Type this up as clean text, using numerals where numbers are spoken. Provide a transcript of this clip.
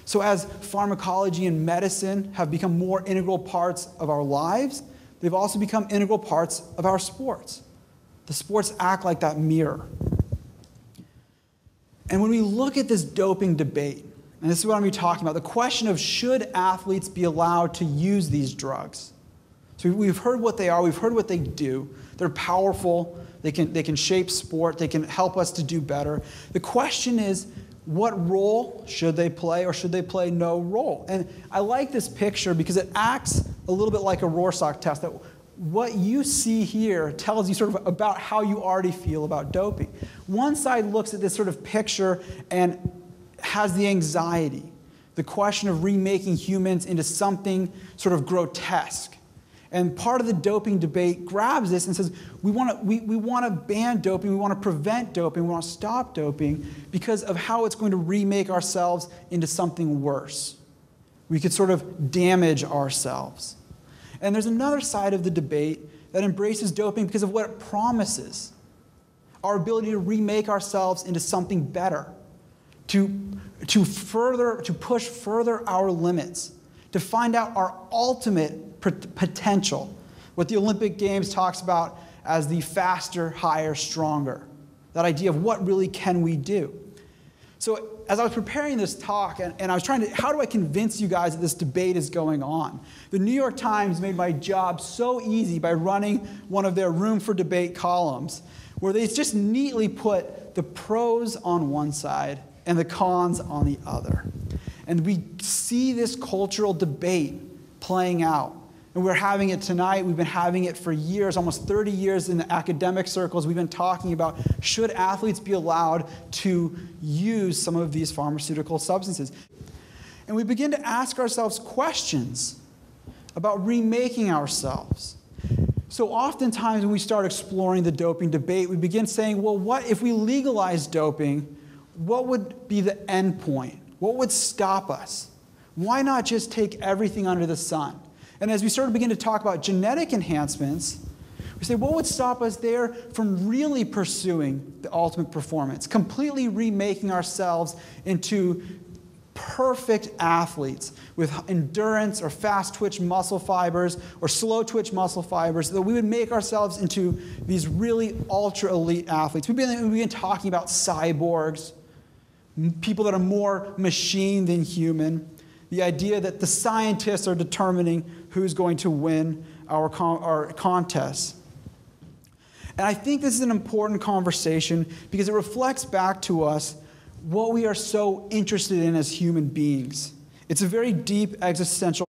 So as pharmacology and medicine have become more integral parts of our lives, they've also become integral parts of our sports. The sports act like that mirror. And when we look at this doping debate, and this is what I'm going to be talking about, the question of should athletes be allowed to use these drugs? So we've heard what they are, we've heard what they do. They're powerful, they can shape sport, they can help us to do better. The question is, what role should they play, or should they play no role? And I like this picture because it acts a little bit like a Rorschach test. That what you see here tells you sort of about how you already feel about doping. One side looks at this sort of picture and has the anxiety, the question of remaking humans into something sort of grotesque. And part of the doping debate grabs this and says, we want to ban doping, we want to prevent doping, we want to stop doping because of how it's going to remake ourselves into something worse. We could sort of damage ourselves. And there's another side of the debate that embraces doping because of what it promises. Our ability to remake ourselves into something better, to push further our limits, to find out our ultimate potential, what the Olympic Games talks about as the faster, higher, stronger. That idea of what really can we do. So as I was preparing this talk, and I was trying to, how do I convince you guys that this debate is going on? The New York Times made my job so easy by running one of their Room for Debate columns, where they just neatly put the pros on one side and the cons on the other. And we see this cultural debate playing out. And we're having it tonight. We've been having it for years, almost 30 years in the academic circles. We've been talking about should athletes be allowed to use some of these pharmaceutical substances. And we begin to ask ourselves questions about remaking ourselves. So oftentimes when we start exploring the doping debate, we begin saying, well, what if we legalize doping, what would be the end point? What would stop us? Why not just take everything under the sun? And as we sort of begin to talk about genetic enhancements, we say, what would stop us there from really pursuing the ultimate performance, completely remaking ourselves into perfect athletes with endurance or fast twitch muscle fibers or slow twitch muscle fibers, that we would make ourselves into these really ultra elite athletes. We've been talking about cyborgs, people that are more machine than human. The idea that the scientists are determining who's going to win our contests. And I think this is an important conversation because it reflects back to us what we are so interested in as human beings. It's a very deep existential